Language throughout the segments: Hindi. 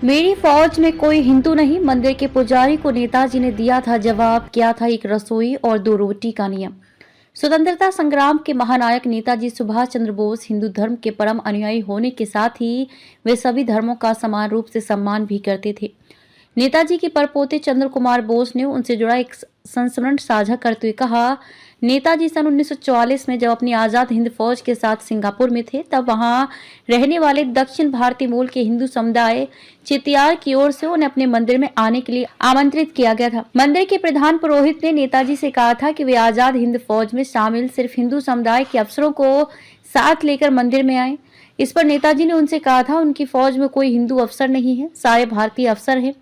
मेरी फौज में कोई हिंदू नहीं, मंदिर के पुजारी को नेताजी ने दिया था जवाब। क्या था एक रसोई और 2 रोटी का नियम। स्वतंत्रता संग्राम के महानायक नेताजी सुभाष चंद्र बोस हिंदू धर्म के परम अनुयायी होने के साथ ही वे सभी धर्मों का समान रूप से सम्मान भी करते थे। नेताजी के परपोते चंद्र कुमार बोस ने उनसे जुड़ा एक संस्मरण साझा करते हुए कहा, नेताजी सन 1944 में जब अपनी आजाद हिंद फौज के साथ सिंगापुर में थे, तब वहां रहने वाले दक्षिण भारतीय मूल के हिंदू समुदाय चितियार की ओर से उन्हें अपने मंदिर में आने के लिए आमंत्रित किया गया था। मंदिर के प्रधान पुरोहित ने नेताजी से कहा था कि वे आजाद हिंद फौज में शामिल सिर्फ हिंदू समुदाय के अफसरों को साथ लेकर मंदिर में आए। इस पर नेताजी ने उनसे कहा था, उनकी फौज में कोई हिंदू अफसर नहीं है, सारे भारतीय अफसर हैं।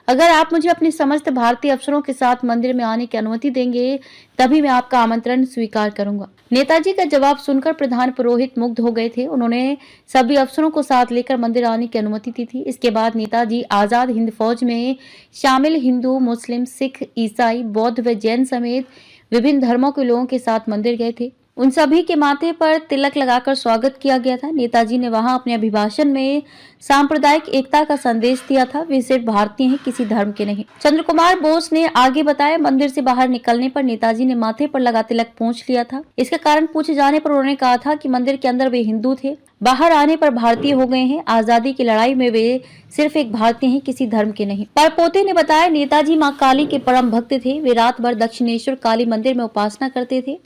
अगर आप मुझे अपने समस्त भारतीय अफसरों के साथ मंदिर में आने की अनुमति देंगे, तभी मैं आपका आमंत्रण स्वीकार करूंगा। नेताजी का जवाब सुनकर प्रधान पुरोहित मुग्ध हो गए थे। उन्होंने सभी अफसरों को साथ लेकर मंदिर आने की अनुमति दी थी। इसके बाद नेताजी आजाद हिंद फौज में शामिल हिंदू, मुस्लिम, सिख, ईसाई, बौद्ध व जैन समेत विभिन्न धर्मों के लोगों के साथ मंदिर गए थे। उन सभी के माथे पर तिलक लगाकर स्वागत किया गया था। नेताजी ने वहां अपने अभिभाषण में सांप्रदायिक एकता का संदेश दिया था। वे सिर्फ भारतीय हैं, किसी धर्म के नहीं। चंद्र कुमार बोस ने आगे बताया, मंदिर से बाहर निकलने पर नेताजी ने माथे पर लगा तिलक पोंछ लिया था। इसका कारण पूछे जाने पर उन्होंने कहा था कि मंदिर के अंदर वे हिंदू थे, बाहर आने पर भारतीय हो गए हैं। आजादी की लड़ाई में वे सिर्फ एक भारतीय हैं, किसी धर्म के नहीं। परपोते ने बताया, नेताजी माँ काली के परम भक्त थे। वे रात भर दक्षिणेश्वर काली मंदिर में उपासना करते थे।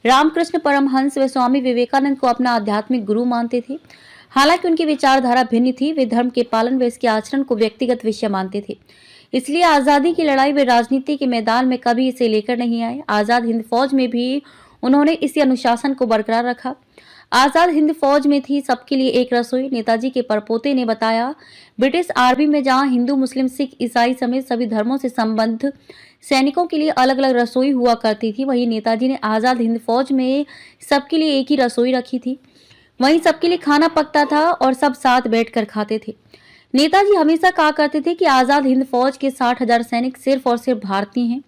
रामकृष्ण परमहंस व स्वामी विवेकानंद को अपना आध्यात्मिक गुरु मानते थे। हालांकि उनकी विचारधारा भिन्न थी। वे धर्म के पालन व इसके आचरण को व्यक्तिगत विषय मानते थे। इसलिए आजादी की लड़ाई व राजनीति के मैदान में कभी इसे लेकर नहीं आए। आजाद हिंद फौज में भी उन्होंने इसी अनुशासन को बरकरार रखा। आजाद हिंद फौज में थी सबके लिए एक रसोई। नेताजी के परपोते ने बताया, ब्रिटिश आर्मी में जहां हिंदू, मुस्लिम, सिख, ईसाई समेत सभी धर्मों से संबद्ध सैनिकों के लिए अलग अलग रसोई हुआ करती थी, वहीं नेताजी ने आजाद हिंद फौज में सबके लिए एक ही रसोई रखी थी। वहीं सबके लिए खाना पकता था और सब साथ बैठकर खाते थे। नेताजी हमेशा कहा करते थे कि आजाद हिंद फौज के 60,000 सैनिक सिर्फ और सिर्फ भारतीय हैं।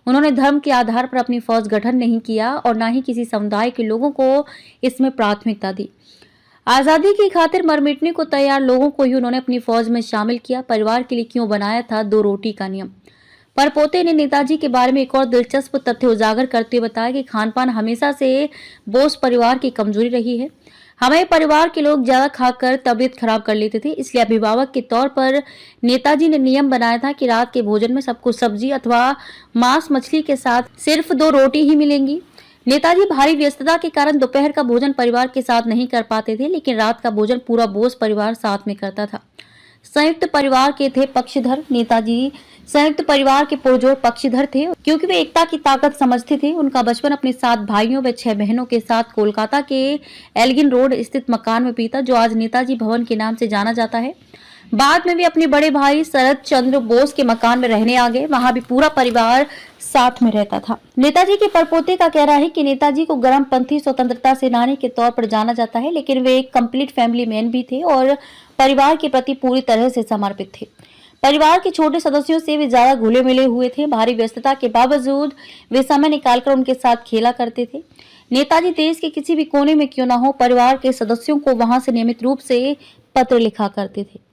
उन्होंने धर्म के आधार पर अपनी फौज गठन नहीं किया और न ही किसी समुदाय के लोगों को इसमें प्राथमिकता दी। आजादी की खातिर मर मिटने को तैयार लोगों को ही उन्होंने अपनी फौज में शामिल किया। परिवार के लिए क्यों बनाया था 2 रोटी का नियम। परपोते ने नेताजी के बारे में एक और दिलचस्प तथ्य उजागर करते हुए बताया कि खानपान हमेशा से बोस परिवार की कमजोरी रही है। हमारे परिवार के लोग ज्यादा खाकर तबीयत खराब कर लेते थे, इसलिए अभिभावक के तौर पर नेताजी ने नियम बनाया था कि रात के भोजन में सबको सब्जी अथवा मांस मछली के साथ सिर्फ 2 रोटी ही मिलेंगी। नेताजी भारी व्यस्तता के कारण दोपहर का भोजन परिवार के साथ नहीं कर पाते थे, लेकिन रात का भोजन पूरा बोस परिवार साथ में करता था। संयुक्त परिवार के थे पक्षधर। नेताजी संयुक्त परिवार के पुरजोर पक्षधर थे, क्योंकि वे एकता की ताकत समझते थे। उनका बचपन अपने 7 भाइयों व 6 बहनों के साथ कोलकाता के एल्गिन रोड स्थित मकान में बीता, जो आज नेताजी भवन के नाम से जाना जाता है। बाद में वे अपने बड़े भाई शरद चंद्र बोस के मकान में रहने आ गए। वहां भी पूरा परिवार साथ में रहता था। नेताजी के परपोते का कहना है कि नेताजी को गर्मपंथी स्वतंत्रता सेनानी के तौर पर जाना जाता है, लेकिन वे एक कंप्लीट फैमिली मैन भी थे और परिवार के प्रति पूरी तरह से समर्पित थे। परिवार के छोटे सदस्यों से वे ज्यादा घुले मिले हुए थे। भारी व्यस्तता के बावजूद वे समय निकालकर उनके साथ खेला करते थे। नेताजी देश के किसी भी कोने में क्यों न हो, परिवार के सदस्यों को वहां से नियमित रूप से पत्र लिखा करते थे।